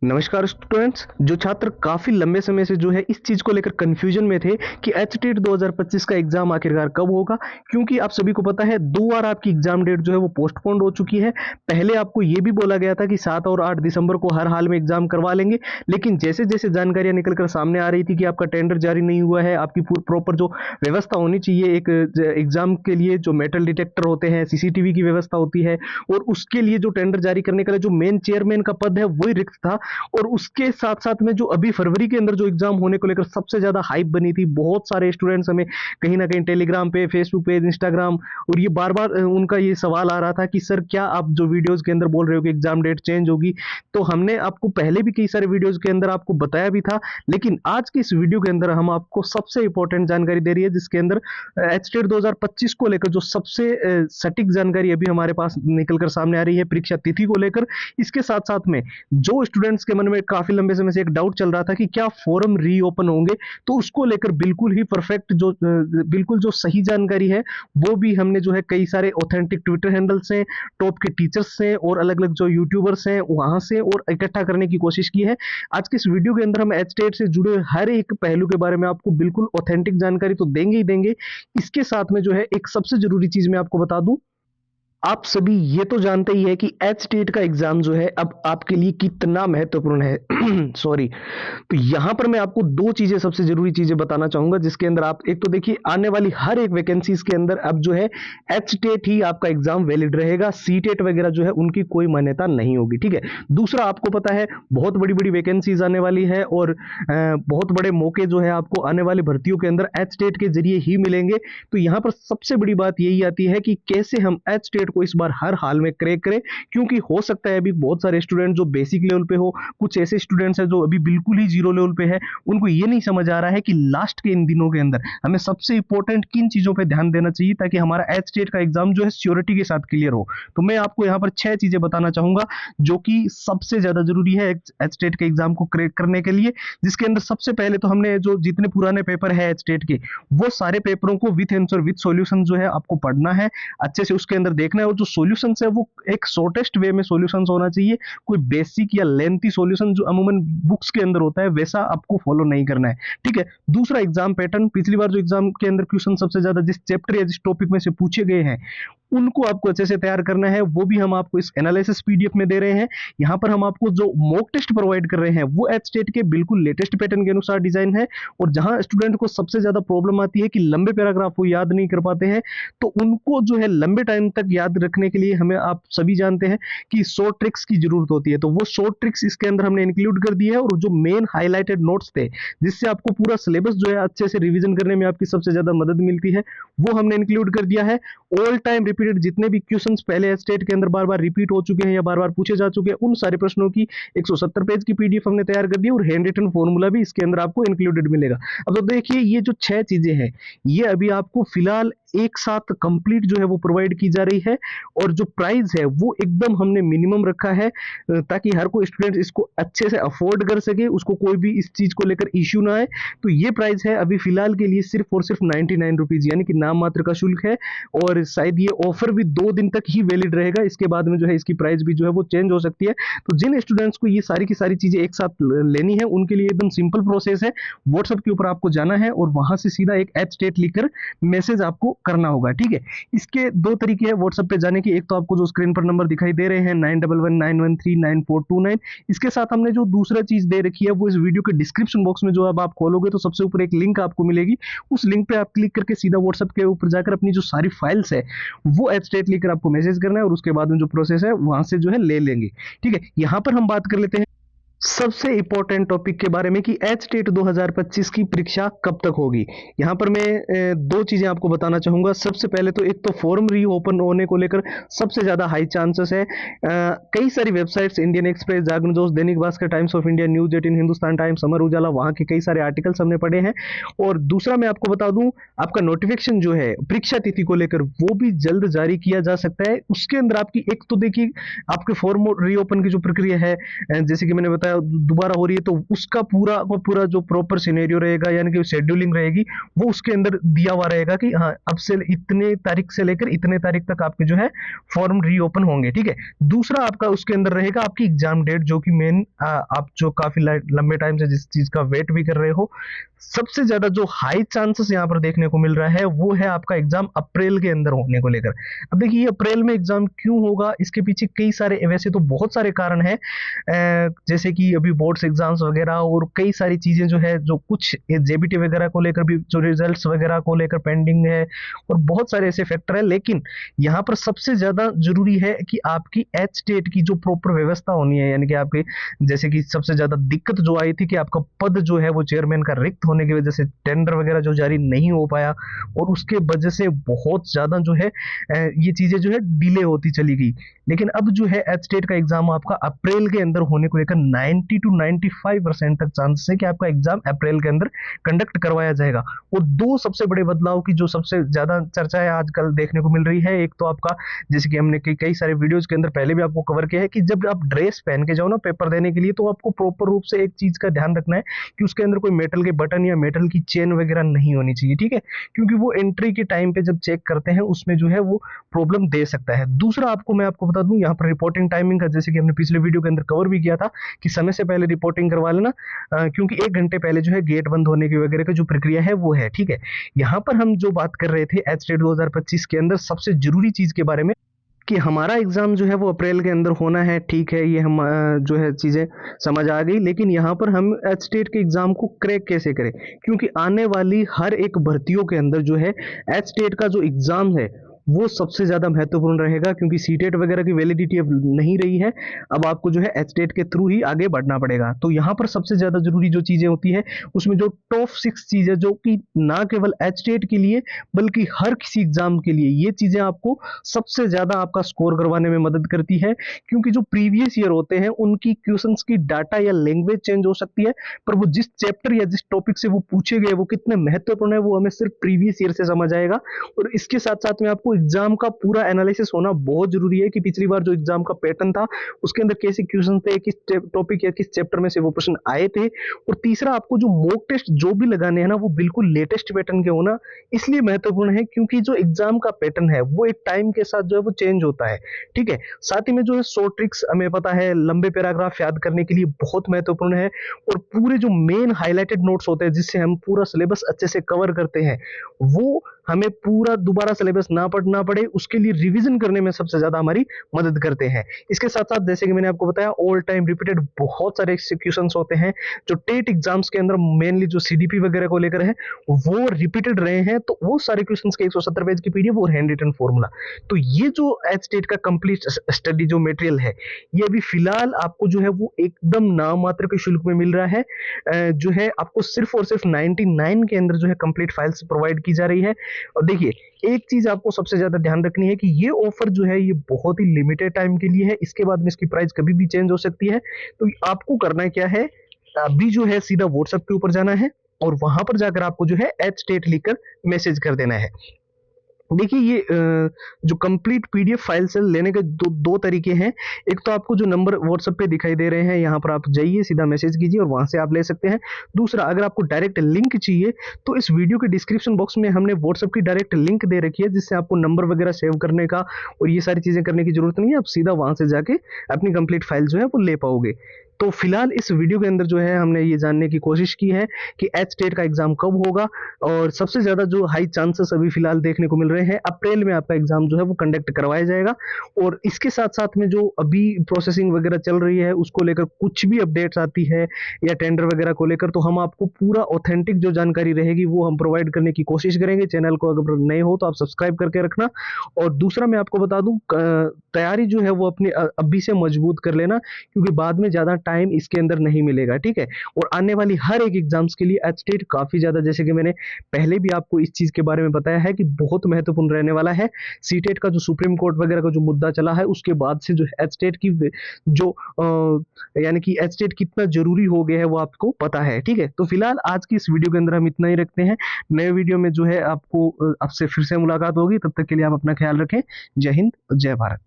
नमस्कार स्टूडेंट्स। जो छात्र काफी लंबे समय से जो है इस चीज को लेकर कंफ्यूजन में थे कि एचटीट 2025 का एग्जाम आखिरकार कब होगा, क्योंकि आप सभी को पता है 2 बार आपकी एग्जाम डेट जो है वो पोस्टपोन्ड हो चुकी है। पहले आपको ये भी बोला गया था कि 7 और 8 दिसंबर को हर हाल में एग्जाम करवा लेंगे, लेकिन जैसे जैसे जानकारियां निकलकर सामने आ रही थी कि आपका टेंडर जारी नहीं हुआ है, आपकी प्रॉपर जो व्यवस्था होनी चाहिए एक एग्जाम के लिए, जो मेटल डिटेक्टर होते हैं, सीसीटीवी की व्यवस्था होती है, और उसके लिए जो टेंडर जारी करने का जो मेन चेयरमैन का पद है वही रिक्त था। और उसके साथ साथ में जो अभी फरवरी के अंदर जो एग्जाम होने को लेकर सबसे ज्यादा हाइप बनी थी, बहुत सारे स्टूडेंट्स हमें कहीं ना कहीं टेलीग्राम पे, फेसबुक पे, इंस्टाग्राम, और ये बार बार उनका ये सवाल आ रहा था कि सर क्या आप जो वीडियोस के अंदर बोल रहे हो कि एग्जाम डेट चेंज होगी। तो हमने आपको पहले भी कई सारे वीडियोस के अंदर आपको बताया भी था, लेकिन आज की इस वीडियो के अंदर हम आपको सबसे इंपॉर्टेंट जानकारी दे रही है, जिसके अंदर एचटेट 2025 को लेकर जो सबसे सटीक जानकारी अभी हमारे पास निकलकर सामने आ रही है परीक्षा तिथि को लेकर। इसके साथ साथ में जो स्टूडेंट्स के मन में काफी लंबे समय से एक डाउट चल रहा था कि क्या फॉर्म रीओपन होंगे, तो उसको लेकर बिल्कुल ही परफेक्ट जो बिल्कुल जो सही जानकारी है वो भी हमने जो है कई सारे ऑथेंटिक ट्विटर हैंडल से, टॉप के टीचर्स से और अलग अलग जो यूट्यूबर्स हैं वहां से और इकट्ठा करने की कोशिश की है। आज के इस वीडियो के अंदर हम एचटेट से जुड़े हर एक पहलू के बारे में आपको बिल्कुल ऑथेंटिक जानकारी तो देंगे ही देंगे। इसके साथ में जो है एक सबसे जरूरी चीज मैं आपको बता दूं, आप सभी ये तो जानते ही है कि एचटेट का एग्जाम जो है अब आपके लिए कितना महत्वपूर्ण है। सॉरी। तो यहां पर मैं आपको दो चीजें, सबसे जरूरी चीजें बताना चाहूंगा, जिसके अंदर आप एक तो देखिए आने वाली हर एक वैकेंसीज के अंदर अब जो है एचटेट ही आपका एग्जाम वैलिड रहेगा, सीटेट वगैरह जो है उनकी कोई मान्यता नहीं होगी। ठीक है। दूसरा, आपको पता है बहुत बड़ी बड़ी वैकेंसीज आने वाली है और बहुत बड़े मौके जो है आपको आने वाली भर्तियों के अंदर एचटेट के जरिए ही मिलेंगे। तो यहां पर सबसे बड़ी बात यही आती है कि कैसे हम एचटेट को इस बार हर हाल में क्रैक करें, क्योंकि हो सकता है अभी बहुत सारे स्टूडेंट जो बेसिक लेवल पे हो, कुछ ऐसे स्टूडेंट्स हैं जो अभी बिल्कुल ही जीरो लेवल पे है, उनको ये नहीं समझ आ रहा है कि लास्ट के इन दिनों के अंदर हमें सबसे इंपॉर्टेंट किन चीजों पे ध्यान देना चाहिए ताकि हमारा एचटेट का एग्जाम जो है श्योरिटी के साथ क्लियर हो। तो मैं आपको यहाँ पर 6 चीजें बताना चाहूंगा जो कि सबसे ज्यादा जरूरी है एचटेट के एग्जाम को क्रैक करने के लिए। जिसके अंदर सबसे पहले तो हमने जो जितने पुराने पेपर है एचटेट के, वो सारे पेपरों को विथ आंसर विथ सॉल्यूशन जो है आपको पढ़ना है, अच्छे से उसके अंदर देखना है, और जो सॉल्यूशन है वो एक शॉर्टेस्ट वे में सॉल्यूशन होना चाहिए। कोई बेसिक या लेंथी सॉल्यूशन जो अमूमन बुक्स के अंदर होता है वैसा आपको फॉलो नहीं करना है। ठीक है। दूसरा, एग्जाम पैटर्न, पिछली बार जो एग्जाम के अंदर क्वेश्चन सबसे ज्यादा जिस चैप्टर या जिस टॉपिक में से पूछे गए हैं उनको आपको अच्छे से तैयार करना है, वो भी हम आपको इस एनालिसिस पीडीएफ में दे रहे हैं। यहां पर हम आपको जो मॉक टेस्ट प्रोवाइड कर रहे हैं वो एचटेट के बिल्कुल लेटेस्ट पैटर्न के अनुसार डिजाइन है। और जहां स्टूडेंट को सबसे ज्यादा प्रॉब्लम आती है कि लंबे पैराग्राफ को याद नहीं कर पाते हैं, तो उनको जो है लंबे टाइम तक याद रखने के लिए हमें, आप सभी जानते हैं कि शॉर्ट ट्रिक्स की जरूरत होती है, तो वो शॉर्ट ट्रिक्स इसके अंदर हमने इंक्लूड कर दी है। और जो मेन हाईलाइटेड नोट्स थे जिससे आपको पूरा सिलेबस जो है अच्छे से रिवीजन करने में आपकी सबसे ज्यादा मदद मिलती है, वो हमने इंक्लूड कर दिया है। ऑल टाइम रिपीटेड जितने भी क्वेश्चंस पहले एचटेट के अंदर बार बार रिपीट हो चुके हैं या बार बार पूछे जा चुके हैं, उन सारे प्रश्नों की 170 पेज की पीडीएफ हमने तैयार कर दी और हैंड रिटन फॉर्मूला भी इसके अंदर आपको इंक्लूडेड मिलेगा। अब तो देखिए ये जो 6 चीजें हैं ये अभी आपको फिलहाल एक साथ कंप्लीट जो है वो प्रोवाइड की जा रही है, और जो प्राइस है वो एकदम हमने मिनिमम रखा है ताकि हर कोई स्टूडेंट इसको अच्छे से अफोर्ड कर सके, उसको कोई भी इस चीज को लेकर इश्यू ना आए। तो ये प्राइस है अभी फिलहाल के लिए सिर्फ और सिर्फ 99 रुपीज, यानी कि नाम मात्र का शुल्क है। और शायद ये ऑफर भी 2 दिन तक ही वैलिड रहेगा, इसके बाद में जो है इसकी प्राइस भी जो है वो चेंज हो सकती है। तो जिन स्टूडेंट्स को ये सारी की सारी चीजें एक साथ लेनी है उनके लिए एकदम सिंपल प्रोसेस है। व्हाट्सएप के ऊपर आपको जाना है और वहां से सीधा एक एचटेट लिखकर मैसेज आपको करना होगा। ठीक है। इसके 2 तरीके हैं व्हाट्सएप पे जाने के। एक तो आपको जो स्क्रीन पर नंबर दिखाई दे रहे हैं 9119139429, इसके साथ हमने जो दूसरा चीज दे रखी है वो इस वीडियो के डिस्क्रिप्शन बॉक्स में जो अब आप खोलोगे तो सबसे ऊपर एक लिंक आपको मिलेगी, उस लिंक पे आप क्लिक करके सीधा व्हाट्सएप के ऊपर जाकर अपनी जो सारी फाइल्स है वो एचटेट लिखकर आपको मैसेज करना है, और उसके बाद में जो प्रोसेस है वहां से जो है ले लेंगे। ठीक है। यहां पर हम बात कर लेते हैं सबसे इंपॉर्टेंट टॉपिक के बारे में कि एचटेट 2025 की परीक्षा कब तक होगी। यहां पर मैं 2 चीजें आपको बताना चाहूंगा। सबसे पहले तो एक तो फॉर्म रीओपन होने को लेकर सबसे ज्यादा हाई चांसेस है। कई सारी वेबसाइट्स, इंडियन एक्सप्रेस, जागरण दोस्त, Dainik Bhaskar, Times of India, News 18, Hindustan Times, Amar Ujala, वहां के कई सारे आर्टिकल्स हमने पढ़े हैं। और दूसरा मैं आपको बता दूं, आपका नोटिफिकेशन जो है परीक्षा तिथि को लेकर वो भी जल्द जारी किया जा सकता है। उसके अंदर आपकी एक तो देखिए आपके फॉर्म रीओपन की जो प्रक्रिया है, जैसे कि मैंने बताया दोबारा हो रही है, तो उसका पूरा को पूरा जो प्रॉपर सिनेरियो रहेगा, यानी कि शेड्यूलिंग रहेगी, वो उसके अंदर दिया हुआ रहेगा कि हाँ अब से इतने तारीख से लेकर इतने तारीख तक आपके जो है फॉर्म रीओपन होंगे। ठीक है, दूसरा आपका उसके अंदर रहेगा आपकी एग्जाम डेट, जो कि मेन आप जो काफी लंबे टाइम से जिस चीज का वेट भी कर रहे हो, सबसे ज्यादा जो हाई चांसेस यहाँ पर देखने को मिल रहा है वो है आपका एग्जाम अप्रैल के अंदर होने को लेकर। अब देखिए ये अप्रैल में एग्जाम क्यों होगा, इसके पीछे कई सारे वैसे तो बहुत सारे कारण हैं, जैसे कि अभी बोर्ड्स एग्जाम्स वगैरह और कई सारी चीजें जो है, जो कुछ जेबीटी वगैरह को लेकर भी जो रिजल्ट्स वगैरह को लेकर पेंडिंग है, और बहुत सारे ऐसे फैक्टर है। लेकिन यहाँ पर सबसे ज्यादा जरूरी है कि आपकी एच टेट की जो प्रॉपर व्यवस्था होनी है, यानी कि आपके जैसे कि सबसे ज्यादा दिक्कत जो आई थी कि आपका पद जो है वो चेयरमैन का रिक्त होने की वजह से टेंडर वगैरह जो जारी नहीं हो पाया, और उसके वजह से बहुत ज्यादा जो है ये चीजें जो है डिले होती चली गई। लेकिन अब जो है एच टेट का एग्जाम आपका अप्रैल के अंदर होने को लेकर 90 to 95% तक चांसेस है कि आपका एग्जाम अप्रैल के अंदर कंडक्ट करवाया जाएगा। और दो सबसे बड़े बदलाव की जो सबसे ज्यादा चर्चा है आजकल देखने को मिल रही है, एक तो आपका जैसे कि हमने कई सारे वीडियोज के अंदर पहले भी आपको कवर किया है कि जब आप ड्रेस पहन के जाओ ना पेपर देने के लिए, तो आपको प्रॉपर रूप से एक चीज का ध्यान रखना है कि उसके अंदर कोई मेटल के बटन या मेटल की चेन वगैरह नहीं होनी चाहिए। ठीक है, क्योंकि वो एंट्री के टाइम पे जब चेक करते हैं उसमें जो है वो प्रॉब्लम दे सकता है। दूसरा मैं आपको बता दूं यहाँ पर रिपोर्टिंग टाइमिंग का, जैसे कि हमने पिछले वीडियो के अंदर कवर भी किया था कि समय से पहले रिपोर्टिंग करवा लेना, क्योंकि 1 घंटे पहले जो है गेट बंद होने की वगैरह की जो प्रक्रिया है वो है। ठीक है, यहाँ पर हम जो बात कर रहे थे एच टेट 2025 के अंदर सबसे जरूरी चीज के बारे में कि हमारा एग्जाम जो है वो अप्रैल के अंदर होना है। ठीक है, ये हम जो है चीजें समझ आ गई, लेकिन यहाँ पर हम एच टेट के एग्जाम को क्रैक कैसे करें, क्योंकि आने वाली हर एक भर्तियों के अंदर जो है एच टेट का जो एग्जाम है वो सबसे ज्यादा महत्वपूर्ण रहेगा, क्योंकि सीटेट वगैरह की वैलिडिटी अब नहीं रही है, अब आपको जो है एच टेट के थ्रू ही आगे बढ़ना पड़ेगा। तो यहाँ पर सबसे ज्यादा जरूरी जो चीजें होती है उसमें जो टॉप 6 चीजें, जो कि ना केवल एच टेट के लिए बल्कि हर किसी एग्जाम के लिए ये चीजें आपको सबसे ज्यादा आपका स्कोर करवाने में मदद करती है। क्योंकि जो प्रीवियस ईयर होते हैं उनकी क्वेश्चंस की डाटा या लैंग्वेज चेंज हो सकती है, पर वो जिस चैप्टर या जिस टॉपिक से वो पूछे गए वो कितने महत्वपूर्ण है वो हमें सिर्फ प्रीवियस ईयर से समझ आएगा। और इसके साथ साथ में आपको एग्जाम का पूरा एनालिसिस होना बहुत जरूरी है कि पिछली बार जो एग्जाम का पैटर्न था उसके अंदर कैसे क्वेश्चन थे, किस टॉपिक या किस चैप्टर में से वो प्रश्न आए थे। और तीसरा, आपको जो मॉक टेस्ट जो भी लगाने हैं ना वो बिल्कुल लेटेस्ट पैटर्न के होना इसलिए महत्वपूर्ण है क्योंकि जो एग्जाम का पैटर्न है वो एक टाइम के साथ जो है वो चेंज होता है। ठीक है, साथ ही में जो है शॉर्ट ट्रिक्स हमें पता है लंबे पैराग्राफ याद करने के लिए बहुत महत्वपूर्ण है, और पूरे जो मेन हाईलाइटेड नोट्स होते हैं जिससे हम पूरा सिलेबस अच्छे से कवर करते हैं, वो हमें पूरा दोबारा सिलेबस ना पढ़ना पड़े उसके लिए रिवीजन करने में सबसे ज्यादा हमारी मदद करते हैं। इसके साथ साथ जैसे कि मैंने आपको बताया ऑल टाइम रिपीटेड बहुत सारे क्वेश्चंस होते हैं जो टेट एग्जाम्स के अंदर मेनली जो सीडीपी वगैरह को लेकर है वो रिपीटेड रहे हैं, तो वो सारे क्वेश्चंस के 170 पेज की पीडीएफ और हैंड रिटन फॉर्मूला। तो ये जो एच टेट का कंप्लीट स्टडी जो मटेरियल है ये अभी फिलहाल आपको जो है वो एकदम नाम मात्र के शुल्क में मिल रहा है, जो है आपको सिर्फ और सिर्फ 99 के अंदर जो है कंप्लीट फाइल्स प्रोवाइड की जा रही है। और देखिए एक चीज आपको सबसे ज्यादा ध्यान रखनी है कि ये ऑफर जो है ये बहुत ही लिमिटेड टाइम के लिए है, इसके बाद में इसकी प्राइस कभी भी चेंज हो सकती है। तो आपको करना क्या है, अभी जो है सीधा व्हाट्सएप के ऊपर जाना है और वहां पर जाकर आपको जो है एच टेट लिखकर मैसेज कर देना है। देखिए ये जो कंप्लीट पीडीएफ फाइल से लेने के दो तरीके हैं। एक तो आपको जो नंबर व्हाट्सएप पे दिखाई दे रहे हैं यहाँ पर आप जाइए सीधा मैसेज कीजिए और वहां से आप ले सकते हैं। दूसरा, अगर आपको डायरेक्ट लिंक चाहिए तो इस वीडियो के डिस्क्रिप्शन बॉक्स में हमने व्हाट्सएप की डायरेक्ट लिंक दे रखी है, जिससे आपको नंबर वगैरह सेव करने का और ये सारी चीजें करने की जरूरत नहीं है, आप सीधा वहां से जाके अपनी कंप्लीट फाइल जो है वो ले पाओगे। तो फिलहाल इस वीडियो के अंदर जो है हमने ये जानने की कोशिश की है कि एच टेट का एग्जाम कब होगा, और सबसे ज्यादा जो हाई चांसेस अभी फिलहाल देखने को मिल रहे हैं अप्रैल में आपका एग्जाम जो है वो कंडक्ट करवाया जाएगा। और इसके साथ साथ में जो अभी प्रोसेसिंग वगैरह चल रही है उसको लेकर कुछ भी अपडेट्स आती है या टेंडर वगैरह को लेकर, तो हम आपको पूरा ऑथेंटिक जो जानकारी रहेगी वो हम प्रोवाइड करने की कोशिश करेंगे। चैनल को अगर नए हो तो आप सब्सक्राइब करके रखना। और दूसरा, मैं आपको बता दूं तैयारी जो है वो अपनी अभी से मजबूत कर लेना, क्योंकि बाद में ज्यादा टाइम इसके अंदर नहीं मिलेगा। ठीक है, और आने वाली हर एक एग्जाम्स के लिए एच टेट काफी ज्यादा, जैसे कि मैंने पहले भी आपको इस चीज के बारे में बताया है कि बहुत महत्वपूर्ण रहने वाला है। सीटेट का जो सुप्रीम कोर्ट वगैरह का जो मुद्दा चला है उसके बाद से जो एच टेट की जो यानी कि एच टेट कितना जरूरी हो गया है वो आपको पता है। ठीक है, तो फिलहाल आज की इस वीडियो के अंदर हम इतना ही रखते हैं। नए वीडियो में जो है आपको आपसे फिर से मुलाकात होगी, तब तक के लिए आप अपना ख्याल रखें। जय हिंद, जय भारत।